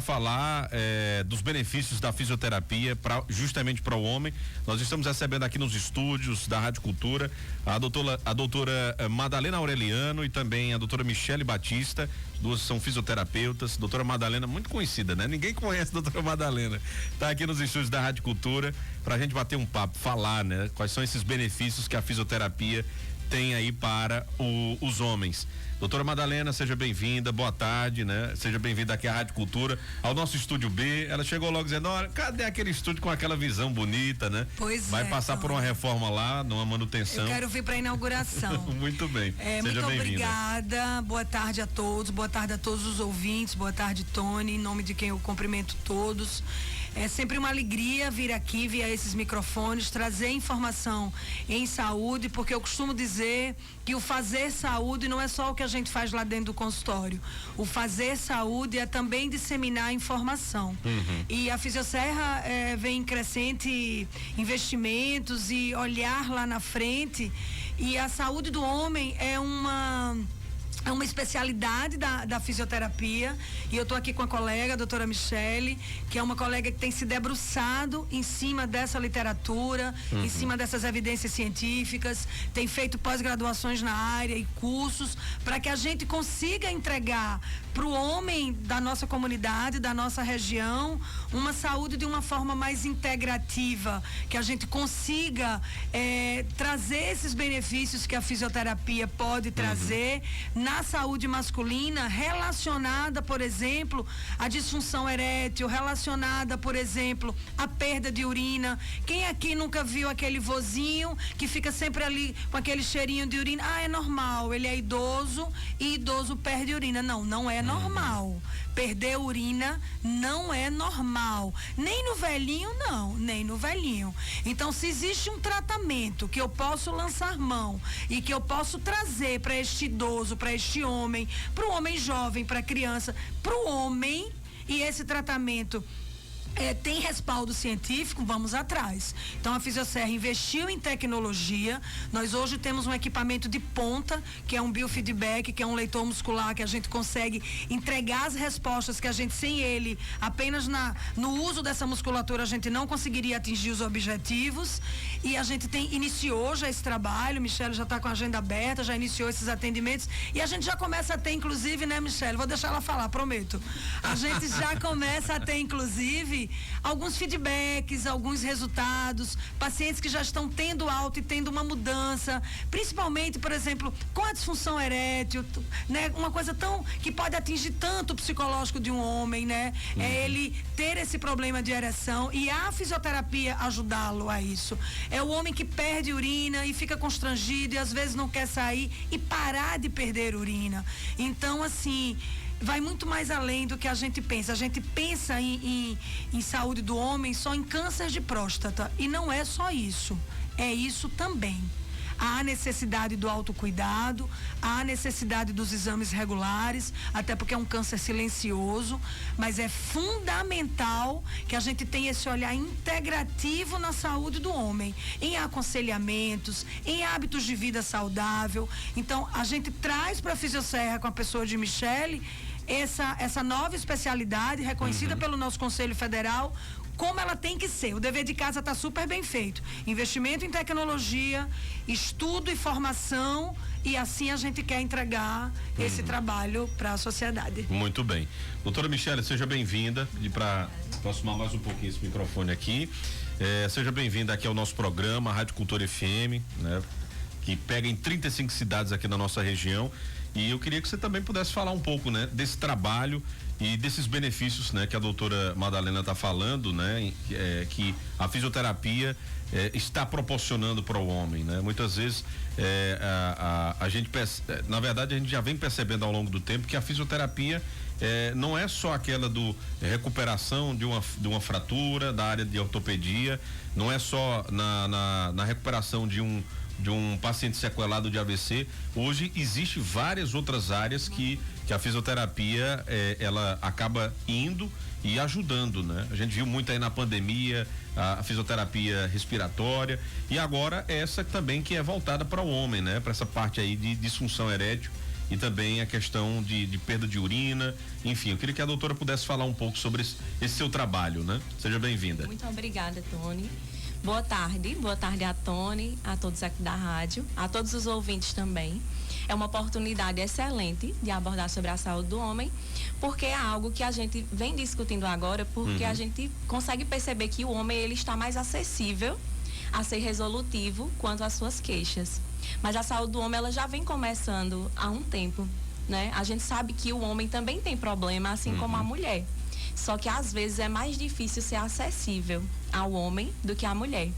para falar dos benefícios da fisioterapia justamente para o homem. Nós estamos recebendo aqui nos estúdios da Rádio Cultura a doutora Madalena Aureliano e também a doutora Michele Batista. Duas são fisioterapeutas. Doutora Madalena, muito conhecida, né? Ninguém conhece a doutora Madalena. Tá aqui nos estúdios da Rádio Cultura pra gente bater um papo, falar, né? Quais são esses benefícios que a fisioterapia tem aí para os homens. Doutora Madalena, seja bem-vinda, boa tarde, né? Seja bem-vinda aqui à Rádio Cultura, ao nosso estúdio B. Ela chegou logo dizendo, olha, cadê aquele estúdio com aquela visão bonita, né? Pois vai passar por uma reforma lá, numa manutenção. Eu quero vir para a inauguração. Muito bem. Seja muito bem-vinda. Obrigada, boa tarde a todos, boa tarde a todos os ouvintes, boa tarde, Tony, em nome de quem eu cumprimento todos. É sempre uma alegria vir aqui, via esses microfones, trazer informação em saúde, porque eu costumo dizer que o fazer saúde não é só o que a gente faz lá dentro do consultório. O fazer saúde é também disseminar informação. E a Fisioserra vem em crescente investimentos e olhar lá na frente, e a saúde do homem é uma especialidade da fisioterapia, e eu estou aqui com a colega, a doutora Michele, que é uma colega que tem se debruçado em cima dessa literatura, em cima dessas evidências científicas, tem feito pós-graduações na área e cursos para que a gente consiga entregar para o homem da nossa comunidade, da nossa região, uma saúde de uma forma mais integrativa, que a gente consiga trazer esses benefícios que a fisioterapia pode trazer na saúde masculina, relacionada, por exemplo, à disfunção erétil, relacionada, por exemplo, à perda de urina. Quem aqui nunca viu aquele vozinho que fica sempre ali com aquele cheirinho de urina? Ah, é normal, ele é idoso e idoso perde urina. Não, não é normal. Perder urina não é normal. Nem no velhinho, não, nem no velhinho. Então, se existe um tratamento que eu posso lançar mão e que eu posso trazer para este idoso, para este homem, para o homem jovem, para a criança, para o homem, e esse tratamento tem respaldo científico, vamos atrás. Então a Fisioserra investiu em tecnologia. Nós hoje temos um equipamento de ponta, que é um biofeedback, que é um leitor muscular, que a gente consegue entregar as respostas que a gente, sem ele, apenas no uso dessa musculatura, a gente não conseguiria atingir os objetivos. E a gente iniciou já esse trabalho, Michele já está com a agenda aberta, já iniciou esses atendimentos, e a gente já começa a ter, inclusive, né, Michele? Vou deixar ela falar, prometo. A gente já começa a ter, inclusive, alguns feedbacks, alguns resultados, pacientes que já estão tendo alta e tendo uma mudança, principalmente, por exemplo, com a disfunção erétil, né? Uma coisa que pode atingir tanto o psicológico de um homem, né? É ele ter esse problema de ereção, e a fisioterapia ajudá-lo a isso. É o homem que perde urina e fica constrangido e às vezes não quer sair e parar de perder urina. Então, assim, vai muito mais além do que a gente pensa. A gente pensa em saúde do homem só em câncer de próstata, e não é só isso, é isso também. Há necessidade do autocuidado, há necessidade dos exames regulares, até porque é um câncer silencioso, mas é fundamental que a gente tenha esse olhar integrativo na saúde do homem, em aconselhamentos, em hábitos de vida saudável. Então, a gente traz para a Fisioserra, com a pessoa de Michele, essa nova especialidade reconhecida pelo nosso Conselho Federal, como ela tem que ser. O dever de casa está super bem feito. Investimento em tecnologia, estudo e formação, e assim a gente quer entregar esse trabalho para a sociedade. Muito bem. Doutora Michele, seja bem-vinda. E para aproximar mais um pouquinho esse microfone aqui, seja bem-vinda aqui ao nosso programa, Rádio Cultura FM, né? Que pega em 35 cidades aqui na nossa região. E eu queria que você também pudesse falar um pouco, né, desse trabalho e desses benefícios, né, que a doutora Madalena está falando, né, que a fisioterapia está proporcionando para o homem, né? Muitas vezes a gente, na verdade, a gente já vem percebendo ao longo do tempo que a fisioterapia não é só aquela do recuperação de uma fratura da área de ortopedia, não é só na recuperação de um paciente sequelado de AVC. Hoje existe várias outras áreas que a fisioterapia ela acaba indo e ajudando, né? A gente viu muito aí na pandemia a fisioterapia respiratória, e agora essa também que é voltada para o homem, né? Para essa parte aí de disfunção erétil e também a questão de perda de urina, enfim, eu queria que a doutora pudesse falar um pouco sobre esse seu trabalho, né? Seja bem-vinda. Muito obrigada, Tony. Boa tarde a Tony, a todos aqui da rádio, a todos os ouvintes também. É uma oportunidade excelente de abordar sobre a saúde do homem, porque é algo que a gente vem discutindo agora, porque a gente consegue perceber que o homem ele está mais acessível a ser resolutivo quanto às suas queixas. Mas a saúde do homem ela já vem começando há um tempo, né? A gente sabe que o homem também tem problema, assim como a mulher. Só que às vezes é mais difícil ser acessível ao homem do que à mulher.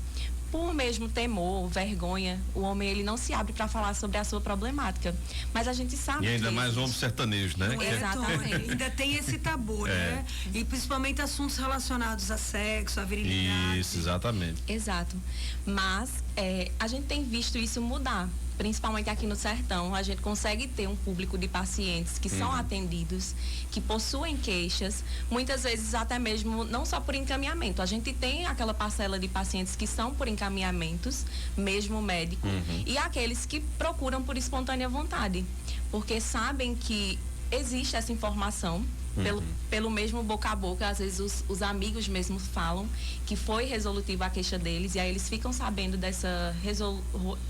Por mesmo temor, vergonha, o homem ele não se abre para falar sobre a sua problemática. Mas a gente sabe e ainda que mais homem sertanejo, né? Exatamente. Ainda tem esse tabu, né? E principalmente assuntos relacionados a sexo, a virilidade. Isso, exatamente. Exato. Mas a gente tem visto isso mudar. Principalmente aqui no sertão, a gente consegue ter um público de pacientes que são atendidos, que possuem queixas, muitas vezes até mesmo não só por encaminhamento. A gente tem aquela parcela de pacientes que são por encaminhamentos, mesmo médico, e aqueles que procuram por espontânea vontade, porque sabem que existe essa informação. Pelo mesmo boca a boca, às vezes os amigos mesmo falam que foi resolutiva a queixa deles, e aí eles ficam sabendo dessa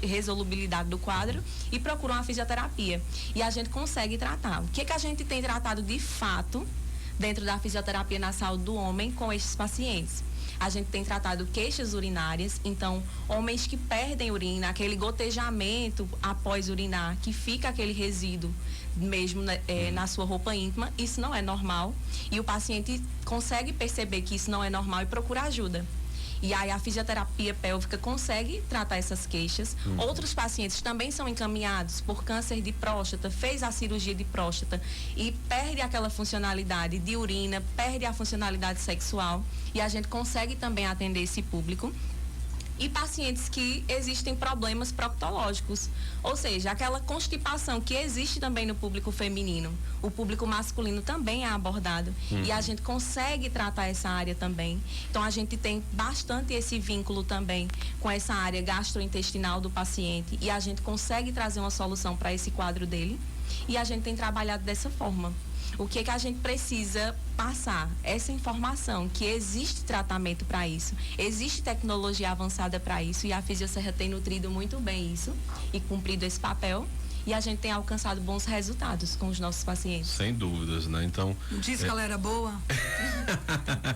resolubilidade do quadro e procuram a fisioterapia. E a gente consegue tratar. O que a gente tem tratado de fato dentro da fisioterapia na saúde do homem com estes pacientes? A gente tem tratado queixas urinárias, então homens que perdem urina, aquele gotejamento após urinar, que fica aquele resíduo mesmo na sua roupa íntima, isso não é normal, e o paciente consegue perceber que isso não é normal e procura ajuda. E aí a fisioterapia pélvica consegue tratar essas queixas. Outros pacientes também são encaminhados por câncer de próstata, fez a cirurgia de próstata e perde aquela funcionalidade de urina, perde a funcionalidade sexual, e a gente consegue também atender esse público. E pacientes que existem problemas proctológicos, ou seja, aquela constipação que existe também no público feminino, o público masculino também é abordado, e a gente consegue tratar essa área também. Então a gente tem bastante esse vínculo também com essa área gastrointestinal do paciente, e a gente consegue trazer uma solução para esse quadro dele, e a gente tem trabalhado dessa forma. O que a gente precisa passar? Essa informação, que existe tratamento para isso, existe tecnologia avançada para isso, e a Fisioserra tem nutrido muito bem isso e cumprido esse papel, e a gente tem alcançado bons resultados com os nossos pacientes. Sem dúvidas, né? Então... Não disse que ela era boa?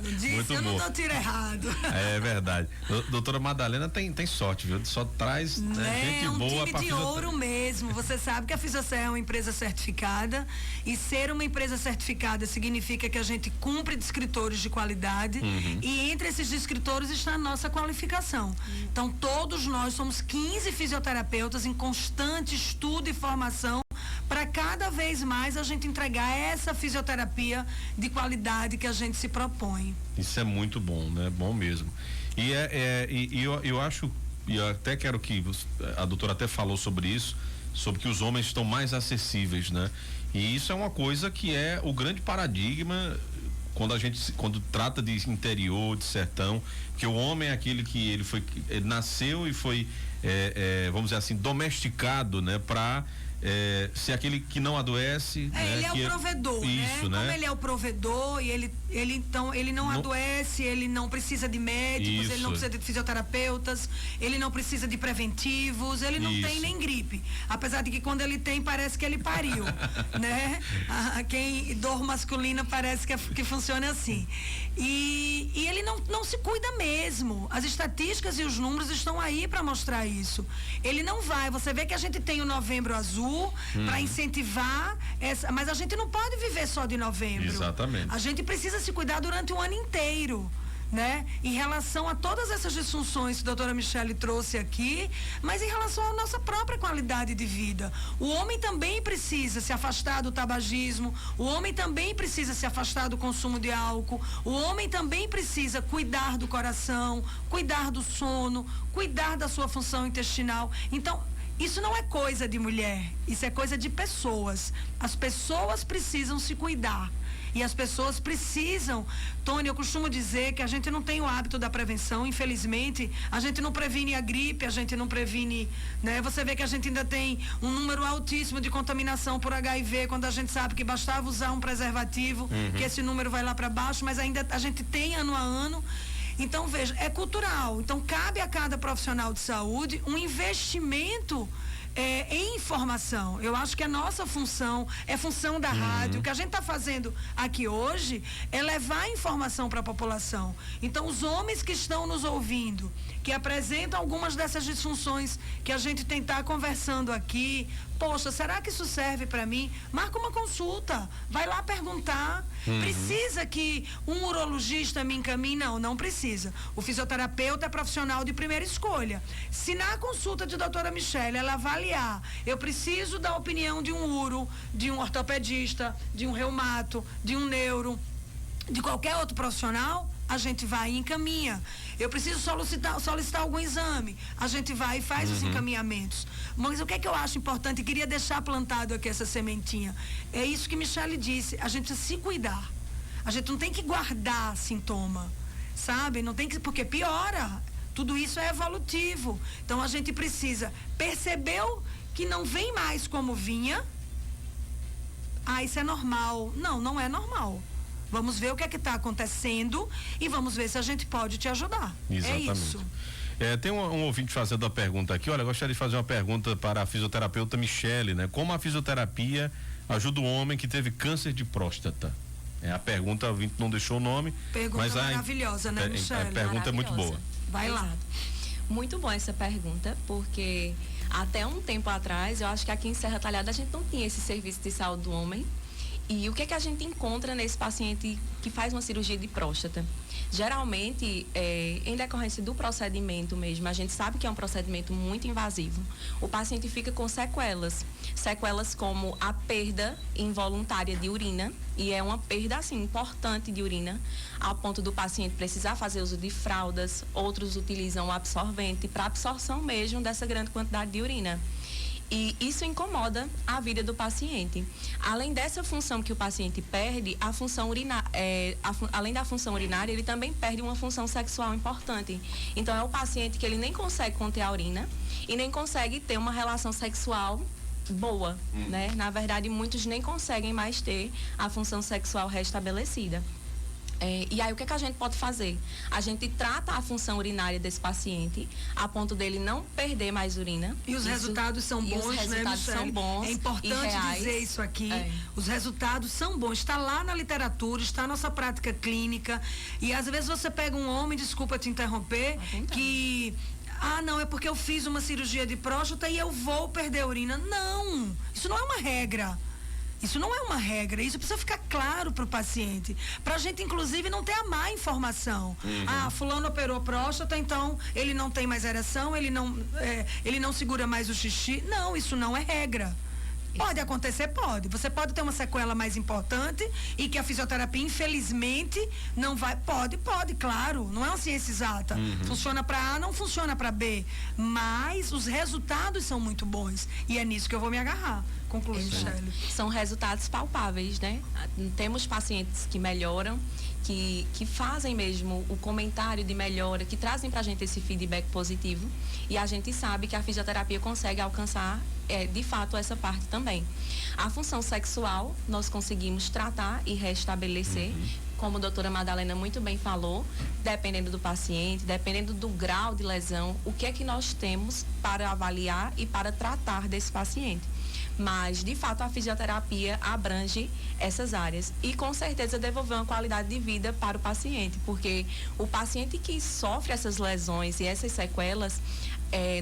Não disse, muito eu bom. não dou tiro errado. É verdade. Doutora Madalena tem sorte, viu? Só traz gente é um boa time para de ouro mesmo. Você sabe que a Fisioserra é uma empresa certificada, e ser uma empresa certificada significa que a gente cumpre descritores de qualidade, e entre esses descritores está a nossa qualificação. Então todos nós somos 15 fisioterapeutas em constante estudo e formação para cada vez mais a gente entregar essa fisioterapia de qualidade que a gente se propõe. Isso é muito bom, né? Bom mesmo. E eu acho, e eu até quero que a doutora até falou sobre isso, sobre que os homens estão mais acessíveis, né? E isso é uma coisa que é o grande paradigma quando trata de interior, de sertão, que o homem é aquele que ele nasceu e foi vamos dizer assim, domesticado, né, para ser aquele que não adoece. Ele é o provedor, isso, né? Como ele é o provedor, e ele não adoece, ele não precisa de médicos, isso. Ele não precisa de fisioterapeutas, ele não precisa de preventivos, ele não tem nem gripe. Apesar de que quando ele tem, parece que ele pariu, né? Quem dor masculina parece que funciona assim. E ele não se cuida mesmo. As estatísticas e os números estão aí para mostrar isso. Ele não vai. Você vê que a gente tem o Novembro Azul para incentivar mas a gente não pode viver só de novembro. Exatamente. A gente precisa se cuidar durante o ano inteiro, né? Em relação a todas essas disfunções que a doutora Michele trouxe aqui, mas em relação à nossa própria qualidade de vida. O homem também precisa se afastar do tabagismo, o homem também precisa se afastar do consumo de álcool, o homem também precisa cuidar do coração, cuidar do sono, cuidar da sua função intestinal. Então, isso não é coisa de mulher, isso é coisa de pessoas. As pessoas precisam se cuidar. E as pessoas precisam. Tony, eu costumo dizer que a gente não tem o hábito da prevenção, infelizmente. A gente não previne a gripe, a gente não previne, né? Você vê que a gente ainda tem um número altíssimo de contaminação por HIV, quando a gente sabe que bastava usar um preservativo, que esse número vai lá para baixo, mas ainda a gente tem ano a ano. Então, veja, é cultural. Então, cabe a cada profissional de saúde um investimento em informação. Eu acho que a nossa função é função da rádio. O que a gente está fazendo aqui hoje é levar informação para a população. Então, os homens que estão nos ouvindo, que apresentam algumas dessas disfunções que a gente tem estar conversando aqui, poxa, será que isso serve para mim? Marca uma consulta, vai lá perguntar. Precisa que um urologista me encaminhe? Não precisa. O fisioterapeuta é profissional de primeira escolha. Se na consulta de doutora Michele ela avaliar, eu preciso da opinião de um uro, de um ortopedista, de um reumato, de um neuro, de qualquer outro profissional, a gente vai e encaminha. Eu preciso solicitar algum exame, a gente vai e faz os encaminhamentos. Mas o que é que eu acho importante, e queria deixar plantado aqui essa sementinha, é isso que Michele disse, a gente precisa se cuidar. A gente não tem que guardar sintoma, sabe? Não tem que, porque piora. Tudo isso é evolutivo. Então a gente precisa, percebeu que não vem mais como vinha, isso é normal. Não é normal. Vamos ver o que é que está acontecendo e vamos ver se a gente pode te ajudar. Exatamente. É isso. Tem um ouvinte fazendo a pergunta aqui. Olha, eu gostaria de fazer uma pergunta para a fisioterapeuta Michele, né? Como a fisioterapia ajuda o homem que teve câncer de próstata? A pergunta, o ouvinte não deixou o nome. Pergunta maravilhosa, né, Michele? A pergunta é muito boa. Vai lá. Muito boa essa pergunta, porque até um tempo atrás, eu acho que aqui em Serra Talhada a gente não tinha esse serviço de saúde do homem. E o que é que a gente encontra nesse paciente que faz uma cirurgia de próstata? Geralmente, em decorrência do procedimento mesmo, a gente sabe que é um procedimento muito invasivo. O paciente fica com sequelas como a perda involuntária de urina, e é uma perda, assim, importante de urina, ao ponto do paciente precisar fazer uso de fraldas, outros utilizam o absorvente para absorção mesmo dessa grande quantidade de urina. E isso incomoda a vida do paciente. Além dessa função que o paciente perde, a função além da função urinária, ele também perde uma função sexual importante. Então, é o paciente que ele nem consegue conter a urina e nem consegue ter uma relação sexual boa, né? Na verdade, muitos nem conseguem mais ter a função sexual restabelecida. E aí, o que é que a gente pode fazer? A gente trata a função urinária desse paciente a ponto dele não perder mais urina. E os resultados são bons, né, Michele? São bons. É importante dizer isso aqui. Os resultados são bons. Está lá na literatura, está na nossa prática clínica. E às vezes você pega um homem, desculpa te interromper, que... não, é porque eu fiz uma cirurgia de próstata e eu vou perder a urina. Não, isso não é uma regra. Isso não é uma regra, isso precisa ficar claro para o paciente. Para a gente, inclusive, não ter a má informação. Fulano operou próstata, então ele não tem mais ereção, ele não segura mais o xixi. Não, isso não é regra. Pode acontecer? Pode. Você pode ter uma sequela mais importante e que a fisioterapia, infelizmente, não vai... Pode, claro. Não é uma ciência exata. Funciona para A, não funciona para B. Mas os resultados são muito bons. E é nisso que eu vou me agarrar. Conclui, Michele. São resultados palpáveis, né? Temos pacientes que melhoram, que fazem mesmo o comentário de melhora, que trazem pra gente esse feedback positivo, e a gente sabe que a fisioterapia consegue alcançar, de fato, essa parte também. A função sexual, nós conseguimos tratar e restabelecer, como a doutora Madalena muito bem falou, dependendo do paciente, dependendo do grau de lesão, o que é que nós temos para avaliar e para tratar desse paciente. Mas, de fato, a fisioterapia abrange essas áreas e, com certeza, devolver uma qualidade de vida para o paciente, porque o paciente que sofre essas lesões e essas sequelas,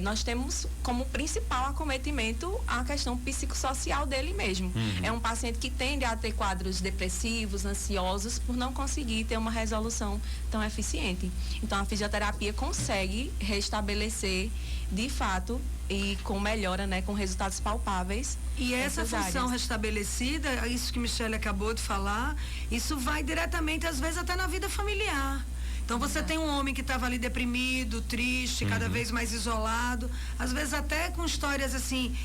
nós temos como principal acometimento a questão psicossocial dele mesmo. É um paciente que tende a ter quadros depressivos, ansiosos, por não conseguir ter uma resolução tão eficiente. Então, a fisioterapia consegue restabelecer, de fato, e com melhora, né, com resultados palpáveis. E essa função áreas restabelecida, isso que Michele acabou de falar, isso vai diretamente, às vezes, até na vida familiar. Então você tem um homem que estava ali deprimido, triste, cada vez mais isolado, às vezes até com histórias assim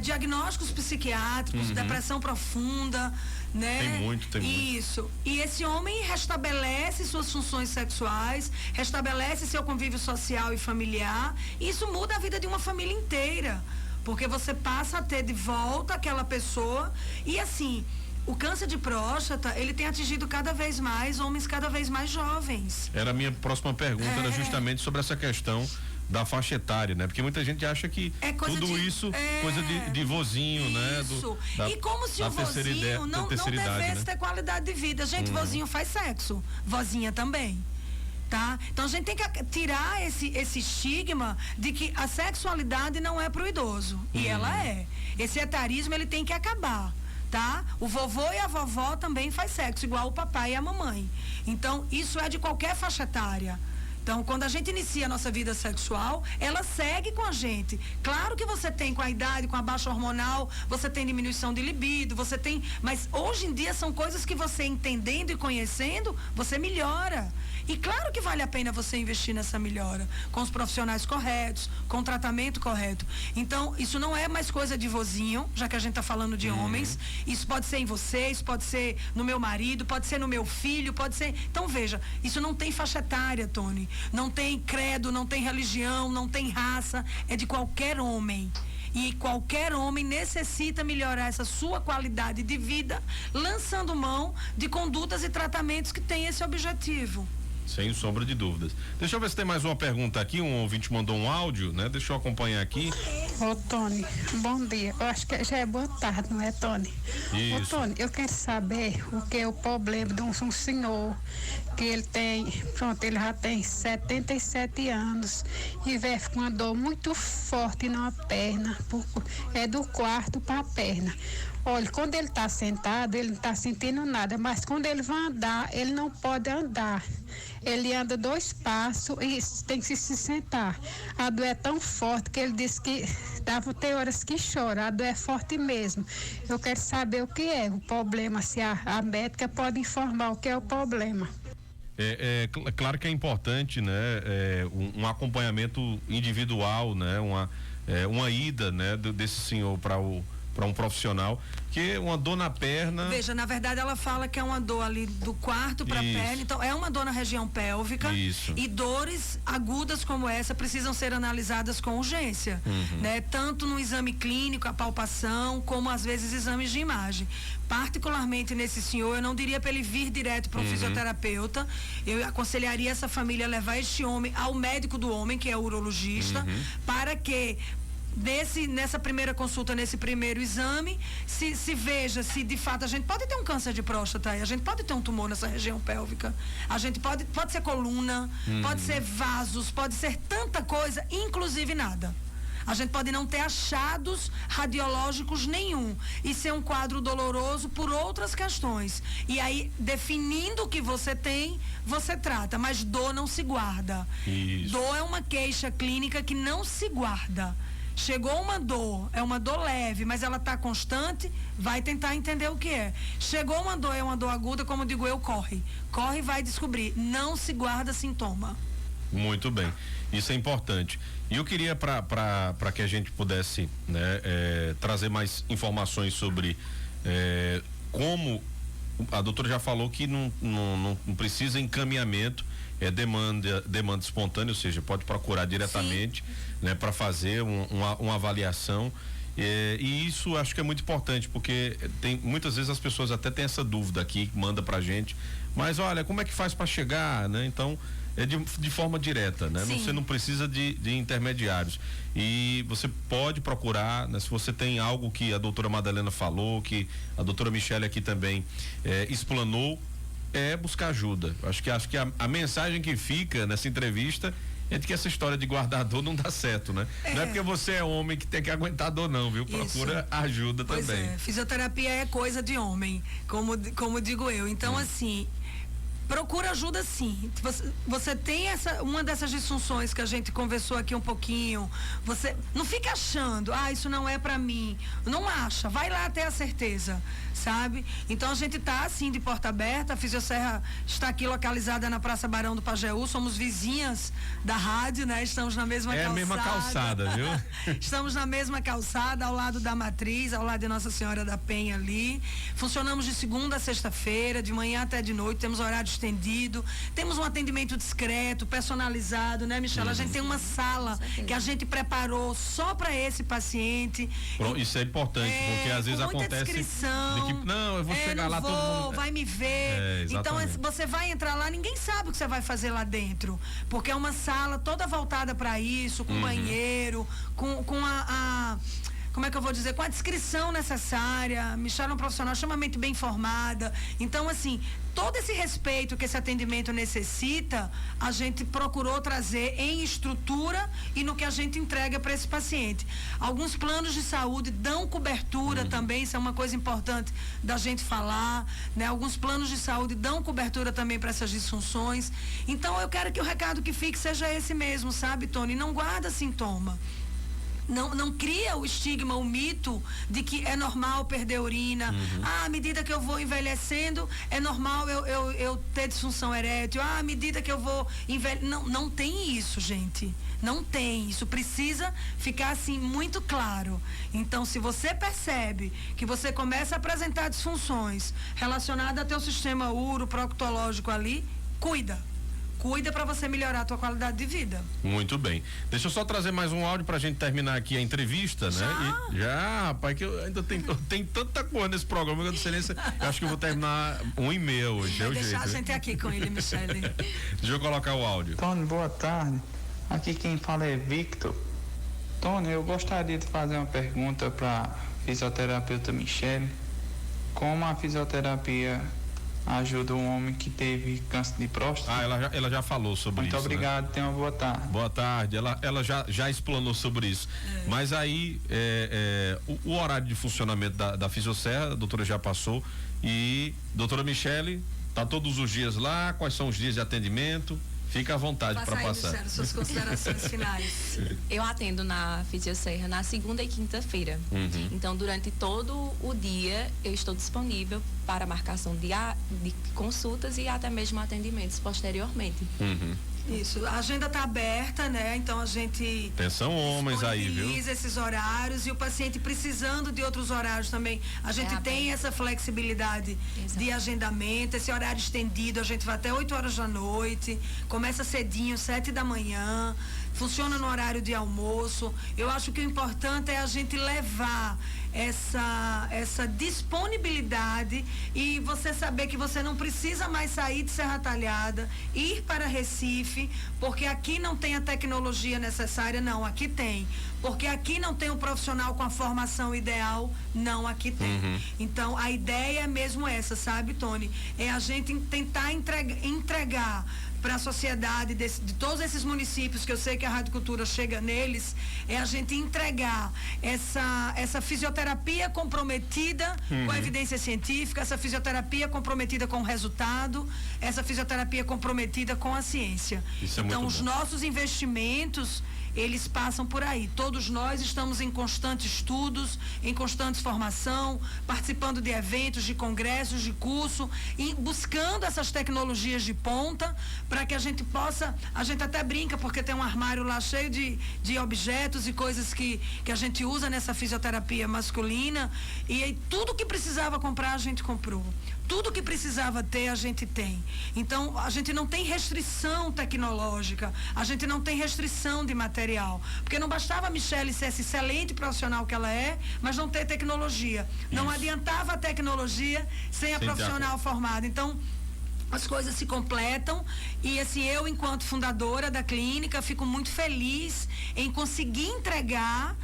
diagnósticos psiquiátricos, depressão profunda, né? Tem muito. Isso. E esse homem restabelece suas funções sexuais, restabelece seu convívio social e familiar. E isso muda a vida de uma família inteira. Porque você passa a ter de volta aquela pessoa. E assim, o câncer de próstata, ele tem atingido cada vez mais homens cada vez mais jovens. Era a minha próxima pergunta, era justamente sobre essa questão da faixa etária, né? Porque muita gente acha que tudo isso coisa de vozinho, né? Isso. E como se o vozinho não devesse ter qualidade de vida. Gente, vozinho faz sexo, vozinha também. Tá? Então a gente tem que tirar esse estigma de que a sexualidade não é pro idoso. E ela é. Esse etarismo, ele tem que acabar. Tá? O vovô e a vovó também faz sexo, igual o papai e a mamãe. Então, isso é de qualquer faixa etária. Então, quando a gente inicia a nossa vida sexual, ela segue com a gente. Claro que você tem, com a idade, com a baixa hormonal, você tem diminuição de libido, você tem... Mas hoje em dia são coisas que você entendendo e conhecendo, você melhora. E claro que vale a pena você investir nessa melhora, com os profissionais corretos, com o tratamento correto. Então, isso não é mais coisa de vozinho, já que a gente está falando de homens. Isso pode ser em você, isso pode ser no meu marido, pode ser no meu filho, pode ser... Então, veja, isso não tem faixa etária, Tony. Não tem credo, não tem religião, não tem raça, é de qualquer homem. E qualquer homem necessita melhorar essa sua qualidade de vida, lançando mão de condutas e tratamentos que têm esse objetivo. Sem sombra de dúvidas. Deixa eu ver se tem mais uma pergunta aqui. Um ouvinte mandou um áudio, né? Deixa eu acompanhar aqui. Ô, Tony, bom dia. Eu acho que já é boa tarde, não é, Tony? Isso. Ô, Tony, eu quero saber o que é o problema de um senhor que ele tem, ele já tem 77 anos e vive com uma dor muito forte na perna, é do quarto para a perna. Olha, quando ele está sentado, ele não está sentindo nada, mas quando ele vai andar, ele não pode andar. Ele anda 2 passos e tem que se sentar. A dor é tão forte que ele disse que tem horas que chora, a dor é forte mesmo. Eu quero saber o que é o problema, se a médica pode informar o que é o problema. Claro que é importante, né? Um acompanhamento individual, né? Uma ida, né? Desse senhor para um profissional, que é uma dor na perna. Veja, na verdade ela fala que é uma dor ali do quarto para a perna, então é uma dor na região pélvica. Isso. E dores agudas como essa precisam ser analisadas com urgência, né? Tanto no exame clínico, a palpação, como às vezes exames de imagem. Particularmente nesse senhor, eu não diria para ele vir direto para um fisioterapeuta. Eu aconselharia essa família a levar este homem ao médico do homem, que é o urologista, para que nessa primeira consulta, nesse primeiro exame, se veja se de fato a gente pode ter um câncer de próstata aí, a gente pode ter um tumor nessa região pélvica, a gente pode ser coluna, pode ser vasos, pode ser tanta coisa, inclusive nada. A gente pode não ter achados radiológicos nenhum e ser um quadro doloroso por outras questões. E aí, definindo o que você tem, você trata, mas dor não se guarda. Isso. Dor é uma queixa clínica que não se guarda. Chegou uma dor, é uma dor leve, mas ela está constante, vai tentar entender o que é. Chegou uma dor, é uma dor aguda, como digo eu, corre. Corre e vai descobrir. Não se guarda sintoma. Muito bem. Isso é importante. E eu queria, para que a gente pudesse, né, trazer mais informações sobre como a doutora já falou que não precisa encaminhamento, é demanda espontânea, ou seja, pode procurar diretamente, né, para fazer uma avaliação. E isso acho que é muito importante, porque muitas vezes as pessoas até têm essa dúvida aqui, manda pra gente, mas olha, como é que faz para chegar, né? Então, de forma direta, né? Você não precisa de intermediários. E você pode procurar, né? Se você tem algo que a doutora Madalena falou, que a doutora Michele aqui também explanou, buscar ajuda. Acho que a mensagem que fica nessa entrevista é de que essa história de guardar dor não dá certo, né? Não é porque você é homem que tem que aguentar dor, não, viu? Procura ajuda também. Fisioterapia é coisa de homem, como digo eu. Então, assim, Procura ajuda sim. Você tem uma dessas disfunções que a gente conversou aqui um pouquinho. Você não fica achando, isso não é pra mim. Não acha, vai lá ter a certeza, sabe? Então a gente tá assim de porta aberta. A Fisioserra está aqui localizada na Praça Barão do Pajeú. Somos vizinhas da rádio, né? Estamos na mesma calçada. É a mesma calçada, viu? Estamos na mesma calçada, ao lado da Matriz, ao lado de Nossa Senhora da Penha ali. Funcionamos de segunda a sexta-feira, de manhã até de noite. Temos horário estendido, temos um atendimento discreto, personalizado, né, Michela? A gente tem uma sala que a gente preparou só para esse paciente. Isso é importante, porque às vezes acontece descrição, não, eu vou chegar lá, todo mundo vai me ver. Então você vai entrar lá, ninguém sabe o que você vai fazer lá dentro, porque é uma sala toda voltada para isso, com banheiro, com como é que eu vou dizer, com a descrição necessária. Michela é um profissional extremamente bem formada. Então, assim, todo esse respeito que esse atendimento necessita, a gente procurou trazer em estrutura e no que a gente entrega para esse paciente. Alguns planos de saúde dão cobertura também, isso é uma coisa importante da gente falar, né? Alguns planos de saúde dão cobertura também para essas disfunções. Então, eu quero que o recado que fique seja esse mesmo, sabe, Tony? Não guarda sintoma. Não cria o estigma, o mito de que é normal perder urina. À medida que eu vou envelhecendo, é normal eu ter disfunção erétil. À medida que eu vou envelhecendo. Não tem isso, gente. Não tem. Isso precisa ficar assim muito claro. Então, se você percebe que você começa a apresentar disfunções relacionadas ao teu sistema uroproctológico ali, cuida para você melhorar a tua qualidade de vida. Muito bem. Deixa eu só trazer mais um áudio pra gente terminar aqui a entrevista, né? Já, rapaz, que eu ainda tem tanta coisa nesse programa que eu não sei nem se, eu acho que eu vou terminar 1h30 hoje. Vai deixar a gente aqui com ele, Michele. Deixa eu colocar o áudio. Tony, boa tarde. Aqui quem fala é Victor. Tony, eu gostaria de fazer uma pergunta para fisioterapeuta Michele. Como a fisioterapia ajuda um homem que teve câncer de próstata? Ela já falou sobre isso. Muito obrigado, né? Tenha uma boa tarde. Boa tarde, ela já explanou sobre isso. Mas aí, o horário de funcionamento da Fisioserra, a doutora já passou, e doutora Michele, tá todos os dias lá, quais são os dias de atendimento? Fica à vontade para passar. Michele, suas considerações finais. Eu atendo na Fisioserra na segunda e quinta-feira. Então, durante todo o dia, eu estou disponível para marcação de consultas e até mesmo atendimentos posteriormente. Isso, a agenda está aberta, né? Então a gente atenção homens aí, viu? Esses horários, e o paciente precisando de outros horários também. A gente tem essa flexibilidade de agendamento, esse horário estendido, a gente vai até 8 horas da noite, começa cedinho, 7 da manhã, funciona no horário de almoço. Eu acho que o importante é a gente levar essa disponibilidade e você saber que você não precisa mais sair de Serra Talhada, ir para Recife, porque aqui não tem a tecnologia necessária, não, aqui tem. Porque aqui não tem um profissional com a formação ideal, não, aqui tem. Então, a ideia é mesmo essa, sabe, Tony? É a gente tentar entregar para a sociedade de todos esses municípios, que eu sei que a Rádio Cultura chega neles, é a gente entregar essa fisioterapia comprometida com a evidência científica, essa fisioterapia comprometida com o resultado, essa fisioterapia comprometida com a ciência. Então, os nossos investimentos, eles passam por aí. Todos nós estamos em constantes estudos, em constante formação, participando de eventos, de congressos, de curso, e buscando essas tecnologias de ponta para que a gente possa, a gente até brinca porque tem um armário lá cheio de objetos e coisas que a gente usa nessa fisioterapia masculina, e aí tudo que precisava comprar a gente comprou. Tudo que precisava ter, a gente tem. Então, a gente não tem restrição tecnológica, a gente não tem restrição de material. Porque não bastava a Michele ser esse excelente profissional que ela é, mas não ter tecnologia. Não adiantava a tecnologia sem a profissional formada. Então, as coisas se completam, e assim, eu, enquanto fundadora da clínica, fico muito feliz em conseguir entregar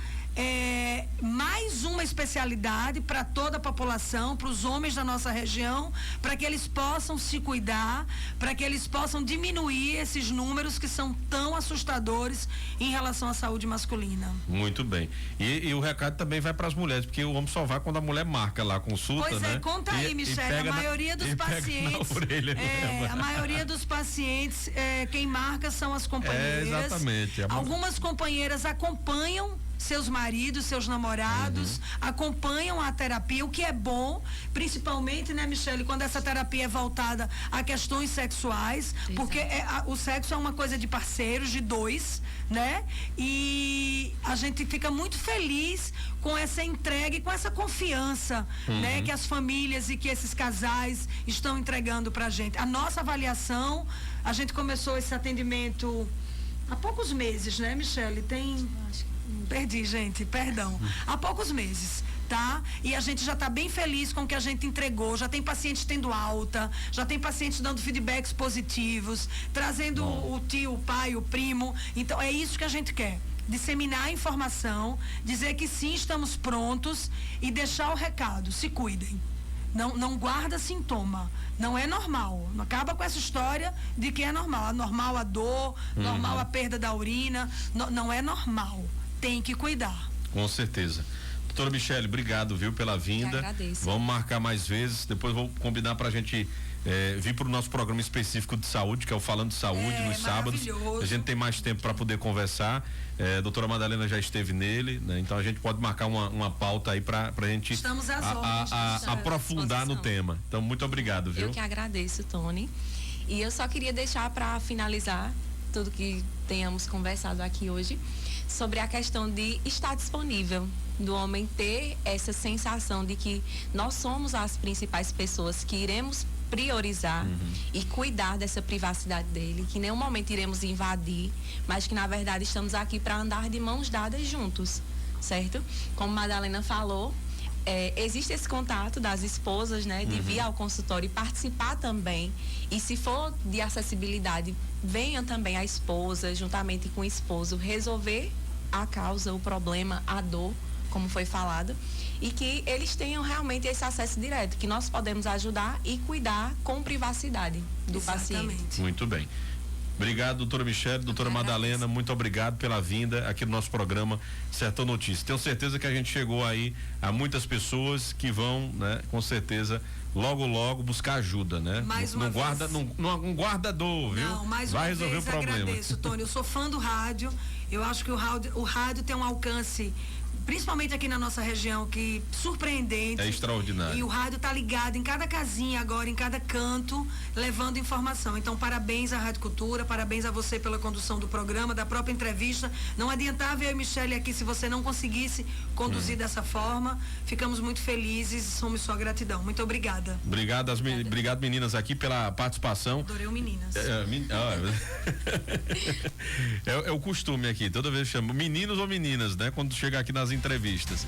mais uma especialidade para toda a população, para os homens da nossa região, para que eles possam se cuidar, para que eles possam diminuir esses números que são tão assustadores em relação à saúde masculina. Muito bem. E o recado também vai para as mulheres, porque o homem só vai quando a mulher marca lá a consulta, pois né? Conta aí, Michele, a maioria dos pacientes, a maioria dos pacientes, quem marca são as companheiras. Exatamente. Algumas companheiras acompanham seus maridos, seus namorados, acompanham a terapia, o que é bom, principalmente, né, Michele, quando essa terapia é voltada a questões sexuais, porque o sexo é uma coisa de parceiros, de dois, né? E a gente fica muito feliz com essa entrega e com essa confiança, né, que as famílias e que esses casais estão entregando pra gente. A nossa avaliação, a gente começou esse atendimento há poucos meses, né, Michele? Perdi, gente, perdão. Há poucos meses, tá? E a gente já está bem feliz com o que a gente entregou. Já tem pacientes tendo alta, já tem pacientes dando feedbacks positivos, trazendo o tio, o pai, o primo. Então é isso que a gente quer. Disseminar a informação, dizer que sim, estamos prontos e deixar o recado. Se cuidem. Não guarda sintoma. Não é normal. Não acaba com essa história de que é normal. É normal a dor, normal a perda da urina. Não é normal. Tem que cuidar. Com certeza. Doutora Michele, obrigado, viu, pela vinda. Eu agradeço. Vamos marcar mais vezes. Depois vou combinar pra gente vir pro nosso programa específico de saúde, que é o Falando de Saúde, nos sábados. A gente tem mais tempo para poder conversar. Doutora Madalena já esteve nele, né? Então a gente pode marcar uma pauta aí pra gente aprofundar no tema. Então, muito obrigado, viu? Eu que agradeço, Tony. E eu só queria deixar para finalizar tudo que tenhamos conversado aqui hoje sobre a questão de estar disponível, do homem ter essa sensação de que nós somos as principais pessoas que iremos priorizar e cuidar dessa privacidade dele, que em nenhum momento iremos invadir, mas que na verdade estamos aqui para andar de mãos dadas juntos, certo? Como Madalena falou, existe esse contato das esposas, né, de vir ao consultório e participar também. E se for de acessibilidade, venha também a esposa, juntamente com o esposo, resolver a causa, o problema, a dor, como foi falado, e que eles tenham realmente esse acesso direto, que nós podemos ajudar e cuidar com privacidade do paciente. Muito bem. Obrigado, doutora Michele, doutora Madalena, muito obrigado pela vinda aqui no nosso programa Sertão Notícias. Tenho certeza que a gente chegou aí a muitas pessoas que vão, né, com certeza, logo buscar ajuda, né? Não guarda dor, viu? Não, mais vai uma resolver vez o problema. Agradeço, Tony. Eu sou fã do rádio. Eu acho que o rádio tem um alcance, principalmente aqui na nossa região, que surpreendente. É extraordinário. E o rádio tá ligado em cada casinha agora, em cada canto, levando informação. Então, parabéns à Rádio Cultura, parabéns a você pela condução do programa, da própria entrevista. Não adiantava eu e Michele aqui se você não conseguisse conduzir dessa forma. Ficamos muito felizes, somos só gratidão. Muito obrigada. Obrigado, meninas, aqui pela participação. Adorei o meninas. É o costume aqui, toda vez eu chamo meninos ou meninas, né? Quando chegar aqui nas entrevistas.